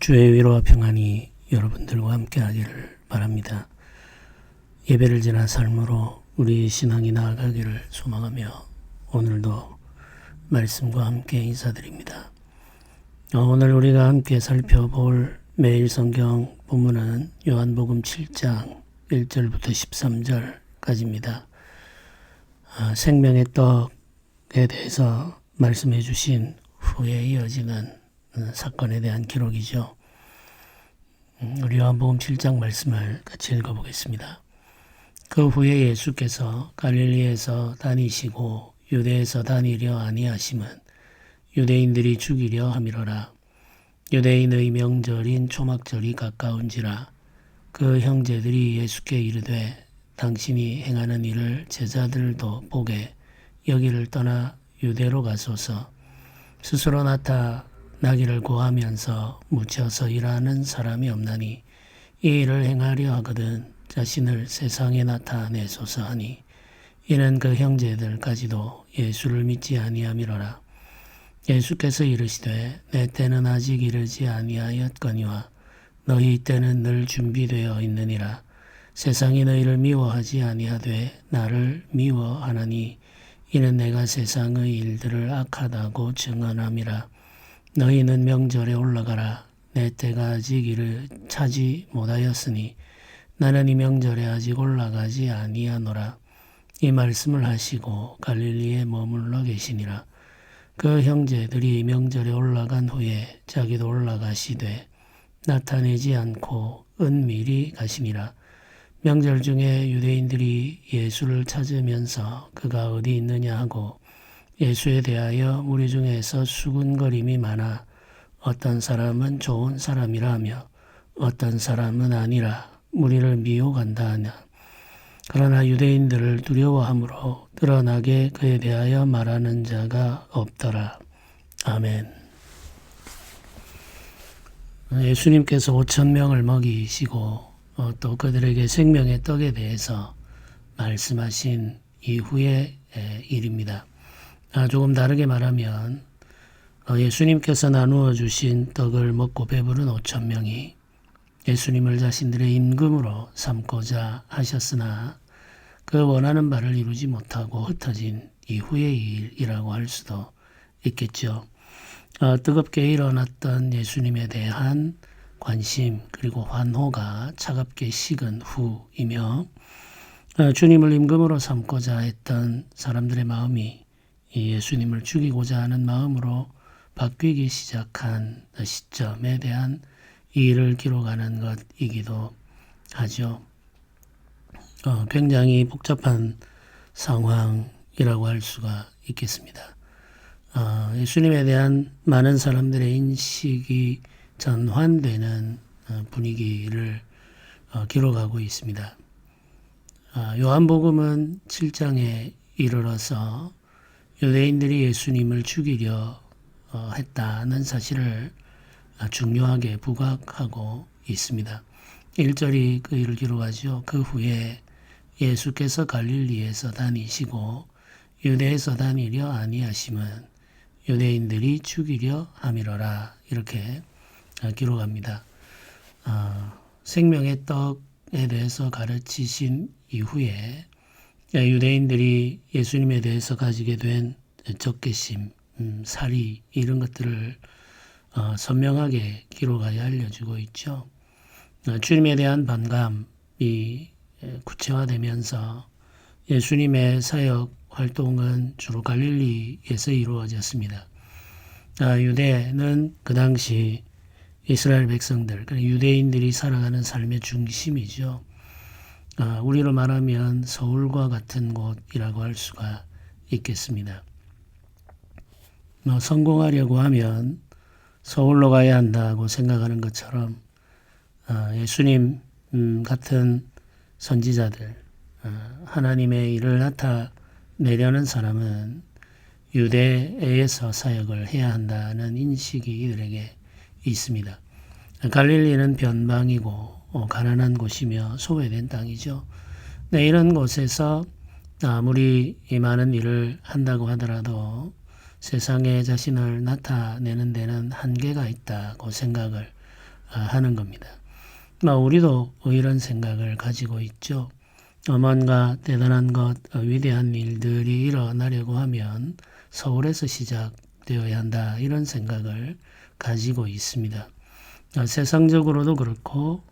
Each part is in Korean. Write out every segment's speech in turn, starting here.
주의 위로와 평안이 여러분들과 함께 하기를 바랍니다. 예배를 지난 삶으로 우리 신앙이 나아가기를 소망하며 오늘도 말씀과 함께 인사드립니다. 오늘 우리가 함께 살펴볼 매일 성경 본문은 요한복음 7장 1절부터 13절까지입니다. 생명의 떡에 대해서 말씀해 주신 후에 이어지는 사건에 대한 기록이죠. 우리 요한복음 7장 말씀을 같이 읽어보겠습니다. 그 후에 예수께서 갈릴리에서 다니시고 유대에서 다니려 아니하심은 유대인들이 죽이려 함이로라. 유대인의 명절인 초막절이 가까운지라. 그 형제들이 예수께 이르되 당신이 행하는 일을 제자들도 보게 여기를 떠나 유대로 가소서. 스스로 나타나기를 고하면서 묻혀서 일하는 사람이 없나니 이 일을 행하려 하거든 자신을 세상에 나타내소서 하니 이는 그 형제들까지도 예수를 믿지 아니함이로라. 예수께서 이르시되 내 때는 아직 이르지 아니하였거니와 너희 때는 늘 준비되어 있느니라. 세상이 너희를 미워하지 아니하되 나를 미워하나니 이는 내가 세상의 일들을 악하다고 증언함이라. 너희는 명절에 올라가라. 내 때가 아직 이를 차지 못하였으니 나는 이 명절에 아직 올라가지 아니하노라. 이 말씀을 하시고 갈릴리에 머물러 계시니라. 그 형제들이 명절에 올라간 후에 자기도 올라가시되 나타내지 않고 은밀히 가시니라. 명절 중에 유대인들이 예수를 찾으면서 그가 어디 있느냐 하고 예수에 대하여 무리 중에서 수군거림이 많아 어떤 사람은 좋은 사람이라 하며 어떤 사람은 아니라 무리를 미혹한다 하냐. 그러나 유대인들을 두려워함으로 드러나게 그에 대하여 말하는 자가 없더라. 아멘. 예수님께서 5,000명을 먹이시고 또 그들에게 생명의 떡에 대해서 말씀하신 이후의 일입니다. 조금 다르게 말하면 예수님께서 나누어 주신 떡을 먹고 배부른 5,000명이 예수님을 자신들의 임금으로 삼고자 하셨으나 그 원하는 바를 이루지 못하고 흩어진 이후의 일이라고 할 수도 있겠죠. 뜨겁게 일어났던 예수님에 대한 관심 그리고 환호가 차갑게 식은 후이며 주님을 임금으로 삼고자 했던 사람들의 마음이 예수님을 죽이고자 하는 마음으로 바뀌기 시작한 시점에 대한 일을 기록하는 것이기도 하죠. 굉장히 복잡한 상황이라고 할 수가 있겠습니다. 예수님에 대한 많은 사람들의 인식이 전환되는 분위기를 기록하고 있습니다. 요한복음은 7장에 이르러서 유대인들이 예수님을 죽이려 했다는 사실을 중요하게 부각하고 있습니다. 1절이 그 일을 기록하죠. 그 후에 예수께서 갈릴리에서 다니시고 유대에서 다니려 아니하심은 유대인들이 죽이려 함이로라. 이렇게 기록합니다. 생명의 떡에 대해서 가르치신 이후에 유대인들이 예수님에 대해서 가지게 된 적개심, 살이 이런 것들을 선명하게 기록하여 알려주고 있죠. 주님에 대한 반감이 구체화되면서 예수님의 사역 활동은 주로 갈릴리에서 이루어졌습니다. 유대는 그 당시 이스라엘 백성들, 유대인들이 살아가는 삶의 중심이죠. 우리로 말하면 서울과 같은 곳이라고 할 수가 있겠습니다. 성공하려고 하면 서울로 가야 한다고 생각하는 것처럼 예수님 같은 선지자들, 하나님의 일을 나타내려는 사람은 유대에서 사역을 해야 한다는 인식이 이들에게 있습니다. 갈릴리는 변방이고 가난한 곳이며 소외된 땅이죠. 이런 곳에서 아무리 많은 일을 한다고 하더라도 세상에 자신을 나타내는 데는 한계가 있다고 생각을 하는 겁니다. 우리도 이런 생각을 가지고 있죠. 뭔가 대단한 것, 위대한 일들이 일어나려고 하면 서울에서 시작되어야 한다. 이런 생각을 가지고 있습니다. 세상적으로도 그렇고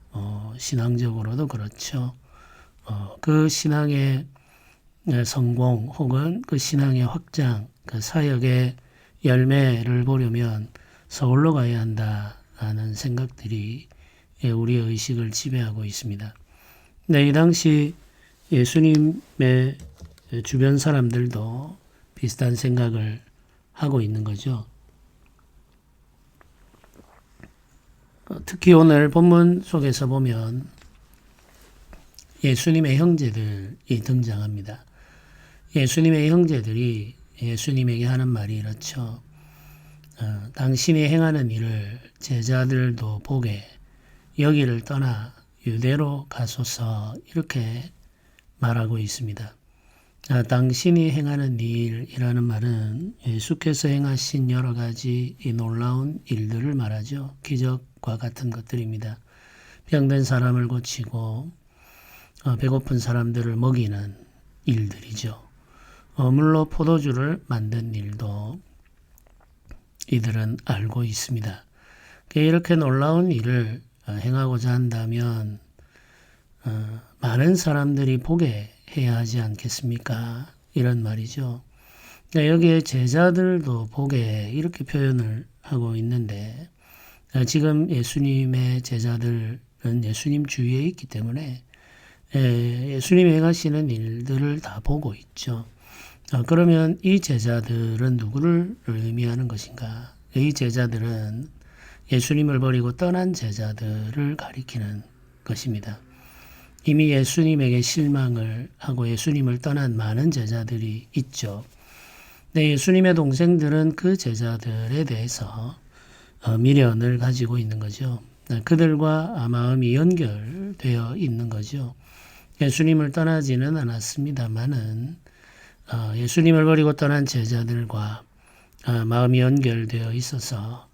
신앙적으로도 그렇죠. 그 신앙의 성공 혹은 그 신앙의 확장, 그 사역의 열매를 보려면 서울로 가야 한다는 생각들이 우리의 의식을 지배하고 있습니다. 네, 이 당시 예수님의 주변 사람들도 비슷한 생각을 하고 있는 거죠. 특히 오늘 본문 속에서 보면 예수님의 형제들이 등장합니다. 예수님의 형제들이 예수님에게 하는 말이 이렇죠. 당신이 행하는 일을 제자들도 보게 여기를 떠나 유대로 가소서 이렇게 말하고 있습니다. 당신이 행하는 일이라는 말은 예수께서 행하신 여러 가지 이 놀라운 일들을 말하죠. 기적과 같은 것들입니다. 병든 사람을 고치고 배고픈 사람들을 먹이는 일들이죠. 물로 포도주를 만든 일도 이들은 알고 있습니다. 이렇게 놀라운 일을 행하고자 한다면 많은 사람들이 보게 해야 하지 않겠습니까? 이런 말이죠. 여기에 제자들도 보게 이렇게 표현을 하고 있는데 지금 예수님의 제자들은 예수님 주위에 있기 때문에 예수님이 행하시는 일들을 다 보고 있죠. 그러면 이 제자들은 누구를 의미하는 것인가? 이 제자들은 예수님을 버리고 떠난 제자들을 가리키는 것입니다. 이미 예수님에게 실망을 하고 예수님을 떠난 많은 제자들이 있죠. 네, 예수님의 동생들은 그 제자들에 대해서 미련을 가지고 있는 거죠. 그들과 마음이 연결되어 있는 거죠. 예수님을 떠나지는 않았습니다만은 예수님을 버리고 떠난 제자들과 마음이 연결되어 있어서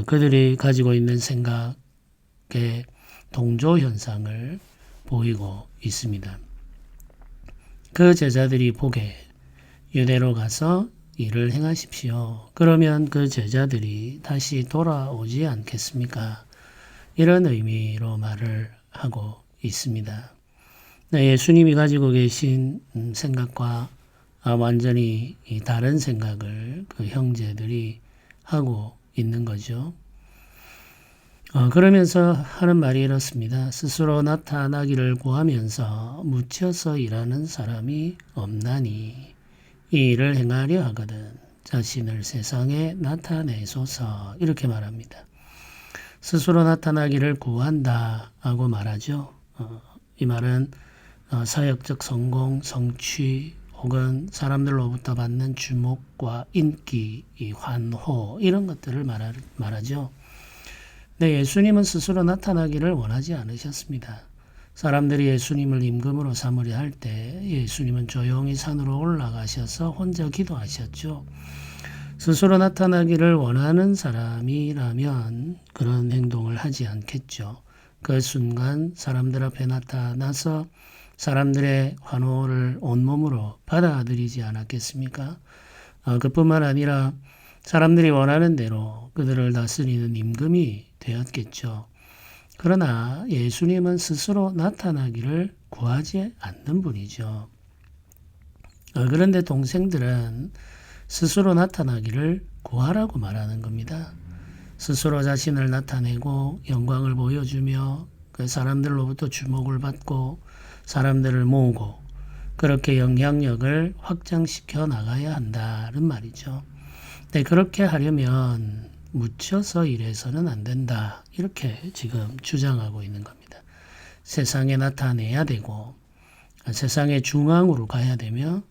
그들이 가지고 있는 생각의 동조 현상을 보이고 있습니다. 그 제자들이 보게 유대로 가서 일을 행하십시오. 그러면 그 제자들이 다시 돌아오지 않겠습니까? 이런 의미로 말을 하고 있습니다. 예수님이 가지고 계신 생각과 완전히 다른 생각을 그 형제들이 하고 있는 거죠. 그러면서 하는 말이 이렇습니다. 스스로 나타나기를 구하면서 묻혀서 일하는 사람이 없나니 이 일을 행하려 하거든 자신을 세상에 나타내소서 이렇게 말합니다. 스스로 나타나기를 구한다 하고 말하죠. 이 말은 사역적 성공, 성취 혹은 사람들로부터 받는 주목과 인기, 환호 이런 것들을 말하죠. 네, 예수님은 스스로 나타나기를 원하지 않으셨습니다. 사람들이 예수님을 임금으로 삼으려 할 때 예수님은 조용히 산으로 올라가셔서 혼자 기도하셨죠. 스스로 나타나기를 원하는 사람이라면 그런 행동을 하지 않겠죠. 그 순간 사람들 앞에 나타나서 사람들의 환호를 온몸으로 받아들이지 않았겠습니까? 그뿐만 아니라 사람들이 원하는 대로 그들을 다스리는 임금이 되었겠죠. 그러나 예수님은 스스로 나타나기를 구하지 않는 분이죠. 그런데 동생들은 스스로 나타나기를 구하라고 말하는 겁니다. 스스로 자신을 나타내고 영광을 보여주며 그 사람들로부터 주목을 받고 사람들을 모으고 그렇게 영향력을 확장시켜 나가야 한다는 말이죠. 네, 그렇게 하려면 묻혀서 일해서는 안 된다. 이렇게 지금 주장하고 있는 겁니다. 세상에 나타내야 되고 세상의 중앙으로 가야 되며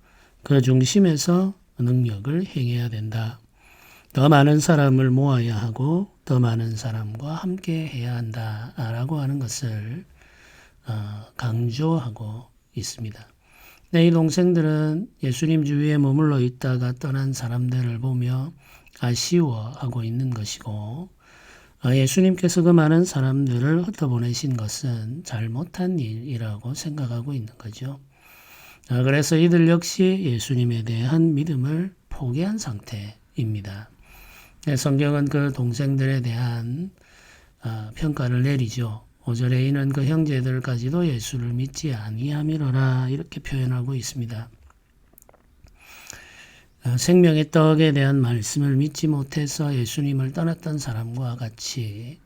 그 중심에서 능력을 행해야 된다. 더 많은 사람을 모아야 하고 더 많은 사람과 함께 해야 한다라고 하는 것을 강조하고 있습니다. 네, 이 동생들은 예수님 주위에 머물러 있다가 떠난 사람들을 보며 아쉬워하고 있는 것이고 예수님께서 그 많은 사람들을 흩어보내신 것은 잘못한 일이라고 생각하고 있는 거죠. 그래서 이들 역시 예수님에 대한 믿음을 포기한 상태입니다. 성경은 그 동생들에 대한 평가를 내리죠. 5절에 이는 그 형제들까지도 예수를 믿지 아니함이로라 이렇게 표현하고 있습니다. 생명의 떡에 대한 말씀을 믿지 못해서 예수님을 떠났던 사람과 같이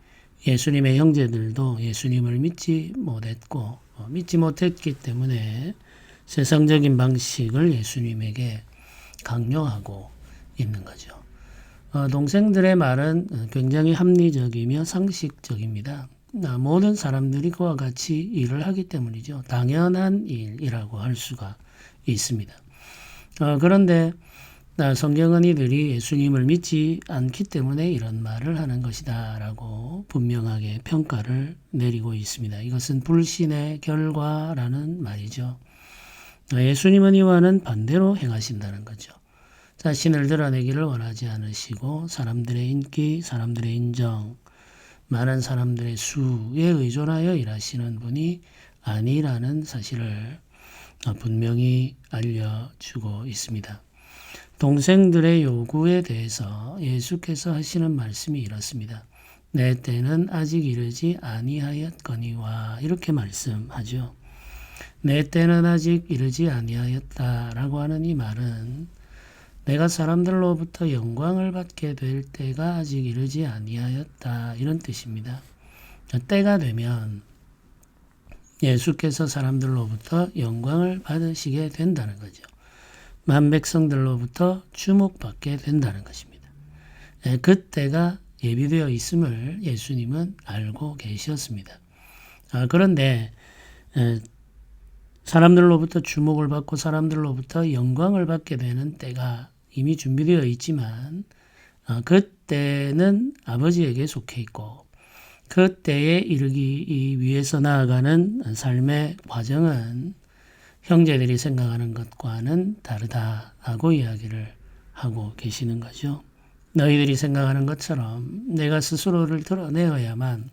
예수님의 형제들도 예수님을 믿지 못했고 믿지 못했기 때문에 세상적인 방식을 예수님에게 강요하고 있는 거죠. 동생들의 말은 굉장히 합리적이며 상식적입니다. 모든 사람들이 그와 같이 일을 하기 때문이죠. 당연한 일이라고 할 수가 있습니다. 그런데 성경은 이들이 예수님을 믿지 않기 때문에 이런 말을 하는 것이다 라고 분명하게 평가를 내리고 있습니다. 이것은 불신의 결과라는 말이죠. 예수님은 이와는 반대로 행하신다는 거죠. 자신을 드러내기를 원하지 않으시고 사람들의 인기, 사람들의 인정, 많은 사람들의 수에 의존하여 일하시는 분이 아니라는 사실을 분명히 알려주고 있습니다. 동생들의 요구에 대해서 예수께서 하시는 말씀이 이렇습니다. 내 때는 아직 이르지 아니하였거니와 이렇게 말씀하죠. 내 때는 아직 이르지 아니하였다라고 하는 이 말은 내가 사람들로부터 영광을 받게 될 때가 아직 이르지 아니하였다 이런 뜻입니다. 때가 되면 예수께서 사람들로부터 영광을 받으시게 된다는 거죠. 만백성들로부터 주목받게 된다는 것입니다. 그때가 예비되어 있음을 예수님은 알고 계셨습니다. 그런데 사람들로부터 주목을 받고 사람들로부터 영광을 받게 되는 때가 이미 준비되어 있지만 그때는 아버지에게 속해 있고 그때에 이르기 위해서 나아가는 삶의 과정은 형제들이 생각하는 것과는 다르다라고 이야기를 하고 계시는 거죠. 너희들이 생각하는 것처럼 내가 스스로를 드러내어야만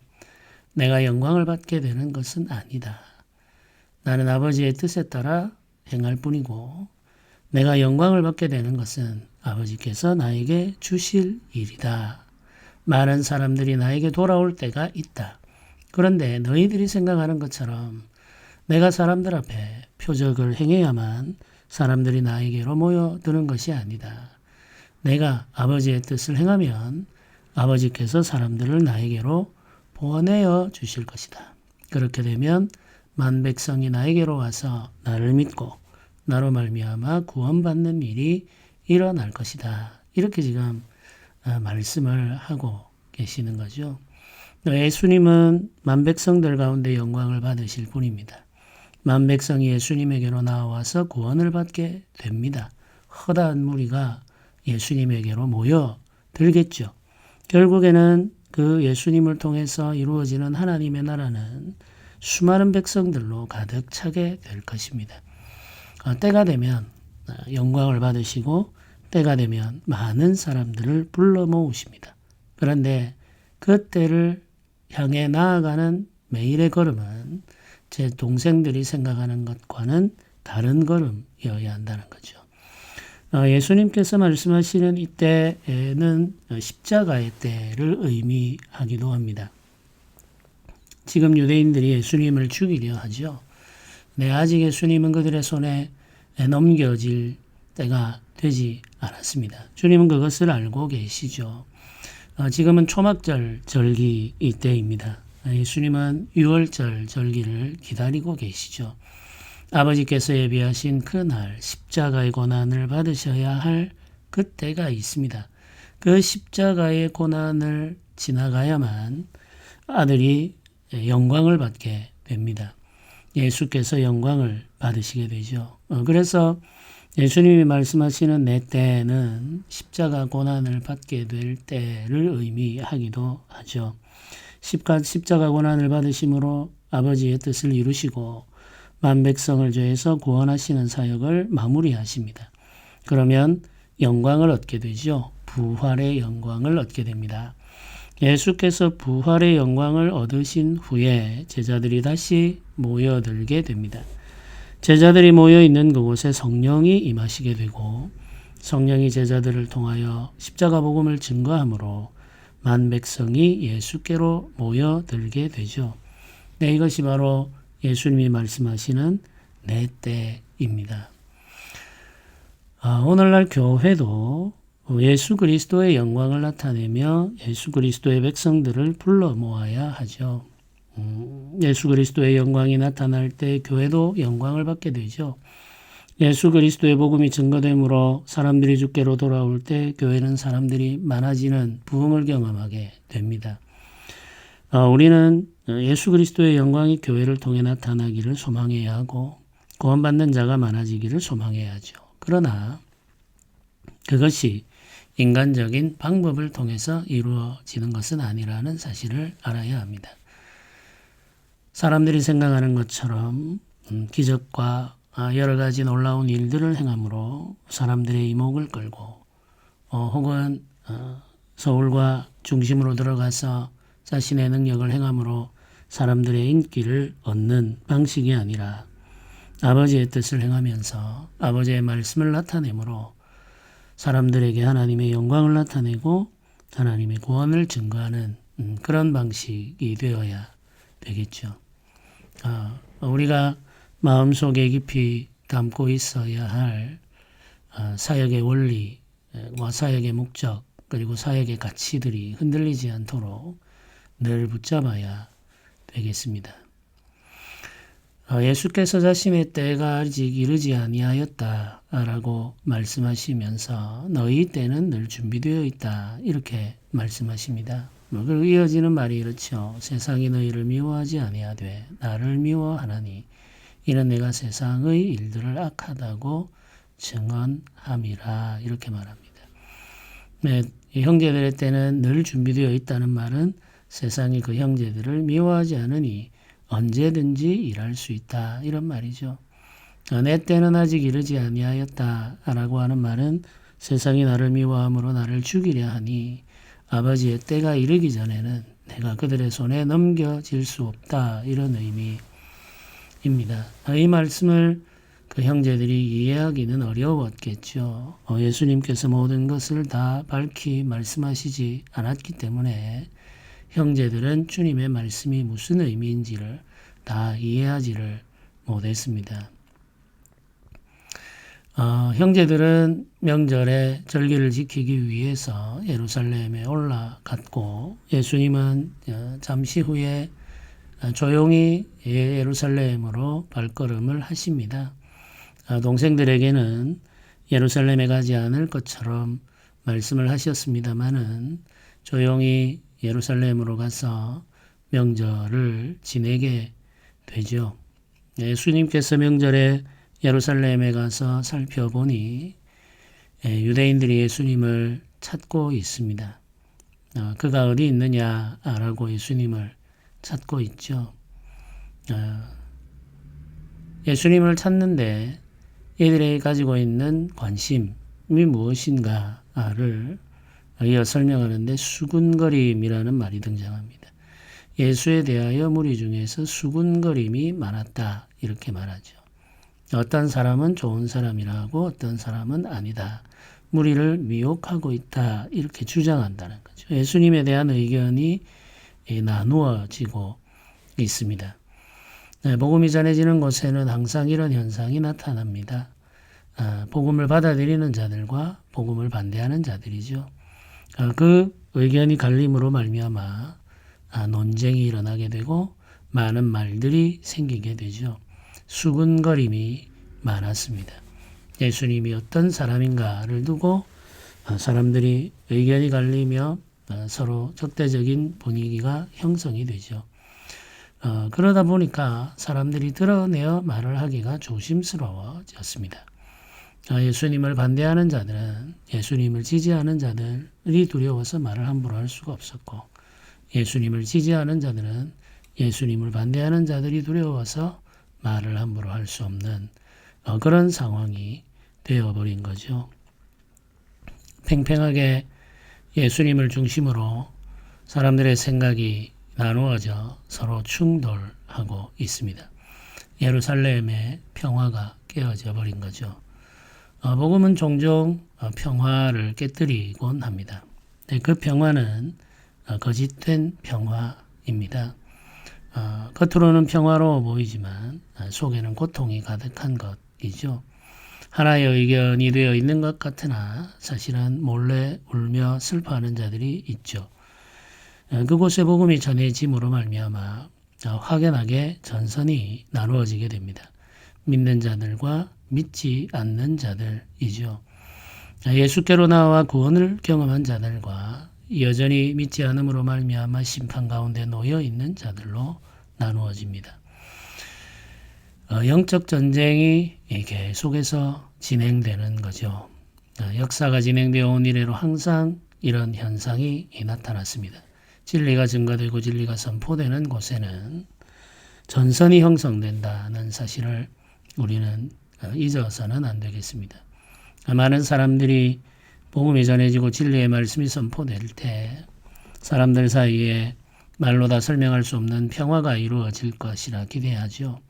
내가 영광을 받게 되는 것은 아니다. 나는 아버지의 뜻에 따라 행할 뿐이고 내가 영광을 받게 되는 것은 아버지께서 나에게 주실 일이다. 많은 사람들이 나에게 돌아올 때가 있다. 그런데 너희들이 생각하는 것처럼 내가 사람들 앞에 표적을 행해야만 사람들이 나에게로 모여드는 것이 아니다. 내가 아버지의 뜻을 행하면 아버지께서 사람들을 나에게로 보내어 주실 것이다. 그렇게 되면 만백성이 나에게로 와서 나를 믿고 나로 말미암아 구원받는 일이 일어날 것이다. 이렇게 지금 말씀을 하고 계시는 거죠. 예수님은 만백성들 가운데 영광을 받으실 분입니다. 만백성이 예수님에게로 나와서 구원을 받게 됩니다. 허다한 무리가 예수님에게로 모여들겠죠. 결국에는 그 예수님을 통해서 이루어지는 하나님의 나라는 수많은 백성들로 가득 차게 될 것입니다. 때가 되면 영광을 받으시고 때가 되면 많은 사람들을 불러 모으십니다. 그런데 그 때를 향해 나아가는 매일의 걸음은 제 동생들이 생각하는 것과는 다른 걸음이어야 한다는 거죠. 예수님께서 말씀하시는 이때에는 십자가의 때를 의미하기도 합니다. 지금 유대인들이 예수님을 죽이려 하죠. 아직 예수님은 그들의 손에 넘겨질 때가 되지 않았습니다. 주님은 그것을 알고 계시죠. 지금은 초막절 절기 이때입니다. 예수님은 유월절 절기를 기다리고 계시죠. 아버지께서 예비하신 그날 십자가의 고난을 받으셔야 할 그때가 있습니다. 그 십자가의 고난을 지나가야만 아들이 영광을 받게 됩니다. 예수께서 영광을 받으시게 되죠. 그래서 예수님이 말씀하시는 내 때는 십자가 고난을 받게 될 때를 의미하기도 하죠. 십자가 고난을 받으심으로 아버지의 뜻을 이루시고 만백성을 죄에서 구원하시는 사역을 마무리하십니다. 그러면 영광을 얻게 되죠. 부활의 영광을 얻게 됩니다. 예수께서 부활의 영광을 얻으신 후에 제자들이 다시 모여들게 됩니다. 제자들이 모여 있는 그곳에 성령이 임하시게 되고 성령이 제자들을 통하여 십자가 복음을 증거함으로 만 백성이 예수께로 모여들게 되죠. 네, 이것이 바로 예수님이 말씀하시는 내 때입니다. 오늘날 교회도 예수 그리스도의 영광을 나타내며 예수 그리스도의 백성들을 불러 모아야 하죠. 예수 그리스도의 영광이 나타날 때 교회도 영광을 받게 되죠. 예수 그리스도의 복음이 증거되므로 사람들이 주께로 돌아올 때 교회는 사람들이 많아지는 부흥을 경험하게 됩니다. 우리는 예수 그리스도의 영광이 교회를 통해 나타나기를 소망해야 하고 구원받는 자가 많아지기를 소망해야 하죠. 그러나 그것이 인간적인 방법을 통해서 이루어지는 것은 아니라는 사실을 알아야 합니다. 사람들이 생각하는 것처럼 기적과 여러 가지 놀라운 일들을 행함으로 사람들의 이목을 끌고 혹은 서울과 중심으로 들어가서 자신의 능력을 행함으로 사람들의 인기를 얻는 방식이 아니라 아버지의 뜻을 행하면서 아버지의 말씀을 나타내므로 사람들에게 하나님의 영광을 나타내고 하나님의 구원을 증거하는 그런 방식이 되어야 되겠죠. 우리가 마음속에 깊이 담고 있어야 할 사역의 원리와 사역의 목적 그리고 사역의 가치들이 흔들리지 않도록 늘 붙잡아야 되겠습니다. 예수께서 자신의 때가 아직 이르지 아니하였다라고 말씀하시면서 너희 때는 늘 준비되어 있다 이렇게 말씀하십니다. 그리고 이어지는 말이 이렇죠. 세상이 너희를 미워하지 아니하되 나를 미워하나니 이는 내가 세상의 일들을 악하다고 증언함이라 이렇게 말합니다. 네, 형제들의 때는 늘 준비되어 있다는 말은 세상이 그 형제들을 미워하지 않으니 언제든지 일할 수 있다 이런 말이죠. 내 때는 아직 이르지 아니하였다라고 하는 말은 세상이 나를 미워함으로 나를 죽이려 하니 아버지의 때가 이르기 전에는 내가 그들의 손에 넘겨질 수 없다 이런 의미입니다. 이 말씀을 그 형제들이 이해하기는 어려웠겠죠. 예수님께서 모든 것을 다 밝히 말씀하시지 않았기 때문에 형제들은 주님의 말씀이 무슨 의미인지를 다 이해하지를 못했습니다. 형제들은 명절에 절기를 지키기 위해서 예루살렘에 올라갔고 예수님은 잠시 후에 조용히 예루살렘으로 발걸음을 하십니다. 동생들에게는 예루살렘에 가지 않을 것처럼 말씀을 하셨습니다마는 조용히 예루살렘으로 가서 명절을 지내게 되죠. 예수님께서 명절에 예루살렘에 가서 살펴보니 유대인들이 예수님을 찾고 있습니다. 그가 어디 있느냐라고 예수님을 찾고 있죠. 예수님을 찾는데 이들이 가지고 있는 관심이 무엇인가를 이어 설명하는데 수군거림이라는 말이 등장합니다. 예수에 대하여 무리 중에서 수군거림이 많았다 이렇게 말하죠. 어떤 사람은 좋은 사람이라고 어떤 사람은 아니다. 무리를 미혹하고 있다 이렇게 주장한다는 거죠. 예수님에 대한 의견이 나누어지고 있습니다. 복음이 전해지는 곳에는 항상 이런 현상이 나타납니다. 복음을 받아들이는 자들과 복음을 반대하는 자들이죠. 그 의견이 갈림으로 말미암아 논쟁이 일어나게 되고 많은 말들이 생기게 되죠. 수군거림이 많았습니다. 예수님이 어떤 사람인가를 두고 사람들이 의견이 갈리며 서로 적대적인 분위기가 형성이 되죠. 그러다 보니까 사람들이 드러내어 말을 하기가 조심스러워졌습니다. 예수님을 반대하는 자들은 예수님을 지지하는 자들이 두려워서 말을 함부로 할 수가 없었고 예수님을 지지하는 자들은 예수님을 반대하는 자들이 두려워서 말을 함부로 할 수 없는 그런 상황이 되어버린 거죠. 팽팽하게 예수님을 중심으로 사람들의 생각이 나누어져 서로 충돌하고 있습니다. 예루살렘의 평화가 깨어져 버린 거죠. 복음은 종종 평화를 깨뜨리곤 합니다. 그 평화는 거짓된 평화입니다. 겉으로는 평화로워 보이지만 속에는 고통이 가득한 것이죠. 하나의 의견이 되어 있는 것 같으나 사실은 몰래 울며 슬퍼하는 자들이 있죠. 그곳에 복음이 전해짐으로 말미암아 확연하게 전선이 나누어지게 됩니다. 믿는 자들과 믿지 않는 자들이죠. 예수께로 나와 구원을 경험한 자들과 여전히 믿지 않음으로 말미암아 심판 가운데 놓여 있는 자들로 나누어집니다. 영적 전쟁이 계속해서 진행되는 거죠. 역사가 진행되어 온 이래로 항상 이런 현상이 나타났습니다. 진리가 증거되고 진리가 선포되는 곳에는 전선이 형성된다는 사실을 우리는 잊어서는 안 되겠습니다. 많은 사람들이 복음이 전해지고 진리의 말씀이 선포될 때 사람들 사이에 말로 다 설명할 수 없는 평화가 이루어질 것이라 기대하죠.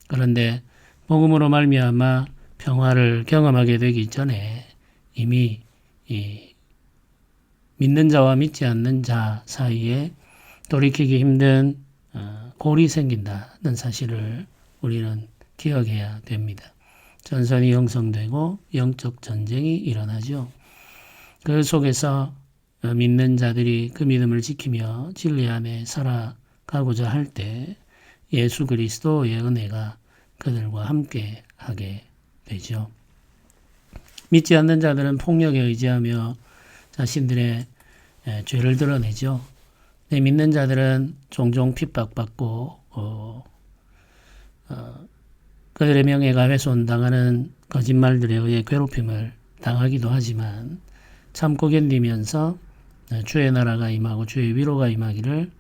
그런데 복음으로 말미암아 평화를 경험하게 되기 전에 이미 믿는 자와 믿지 않는 자 사이에 돌이키기 힘든 골이 생긴다는 사실을 우리는 기억해야 됩니다. 전선이 형성되고 영적 전쟁이 일어나죠. 그 속에서 믿는 자들이 그 믿음을 지키며 진리 안에 살아가고자 할 때 예수 그리스도의 은혜가 그들과 함께 하게 되죠. 믿지 않는 자들은 폭력에 의지하며 자신들의 죄를 드러내죠. 믿는 자들은 종종 핍박받고 그들의 명예가 훼손당하는 거짓말들에 의해 괴롭힘을 당하기도 하지만 참고 견디면서 주의 나라가 임하고 주의 위로가 임하기를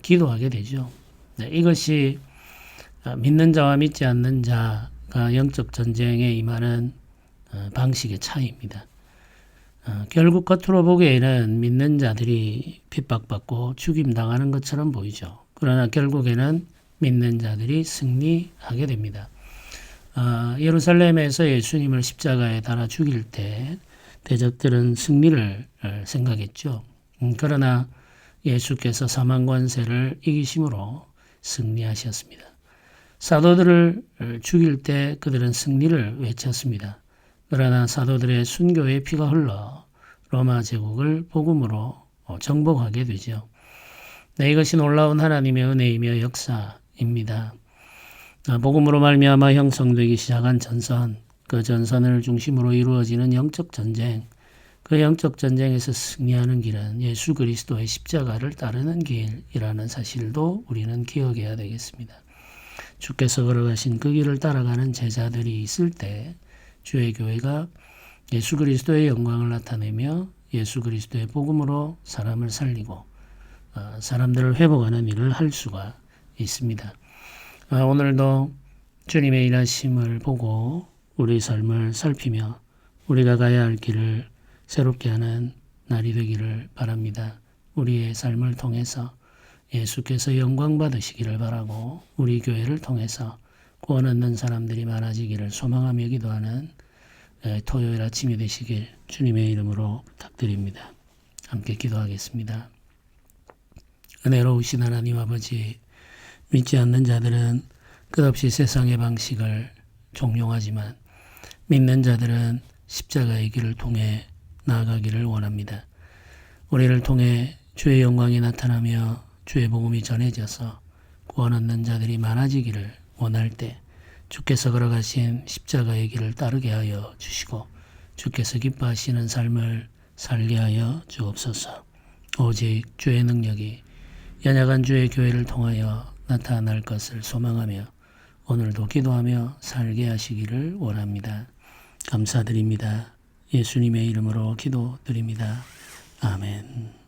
기도하게 되죠. 이것이 믿는 자와 믿지 않는 자가 영적 전쟁에 임하는 방식의 차이입니다. 결국 겉으로 보기에는 믿는 자들이 핍박받고 죽임당하는 것처럼 보이죠. 그러나 결국에는 믿는 자들이 승리하게 됩니다. 예루살렘에서 예수님을 십자가에 달아 죽일 때 대적들은 승리를 생각했죠. 그러나 예수께서 사망 권세를 이기심으로 승리하셨습니다. 사도들을 죽일 때 그들은 승리를 외쳤습니다. 그러나 사도들의 순교의 피가 흘러 로마 제국을 복음으로 정복하게 되죠. 이것이 놀라운 하나님의 은혜이며 역사입니다. 복음으로 말미암아 형성되기 시작한 전선, 그 전선을 중심으로 이루어지는 영적 전쟁, 그 영적 전쟁에서 승리하는 길은 예수 그리스도의 십자가를 따르는 길이라는 사실도 우리는 기억해야 되겠습니다. 주께서 걸어가신 그 길을 따라가는 제자들이 있을 때 주의 교회가 예수 그리스도의 영광을 나타내며 예수 그리스도의 복음으로 사람을 살리고 사람들을 회복하는 일을 할 수가 있습니다. 오늘도 주님의 일하심을 보고 우리 삶을 살피며 우리가 가야 할 길을 새롭게 하는 날이 되기를 바랍니다. 우리의 삶을 통해서 예수께서 영광 받으시기를 바라고 우리 교회를 통해서 구원 얻는 사람들이 많아지기를 소망하며 기도하는 토요일 아침이 되시길 주님의 이름으로 부탁드립니다. 함께 기도하겠습니다. 은혜로우신 하나님 아버지, 믿지 않는 자들은 끝없이 세상의 방식을 종용하지만 믿는 자들은 십자가의 길을 통해 나아가기를 원합니다. 우리를 통해 주의 영광이 나타나며 주의 복음이 전해져서 구원 얻는 자들이 많아지기를 원할 때 주께서 걸어가신 십자가의 길을 따르게 하여 주시고 주께서 기뻐하시는 삶을 살게 하여 주옵소서. 오직 주의 능력이 연약한 주의 교회를 통하여 나타날 것을 소망하며 오늘도 기도하며 살게 하시기를 원합니다. 감사드립니다. 예수님의 이름으로 기도드립니다. 아멘.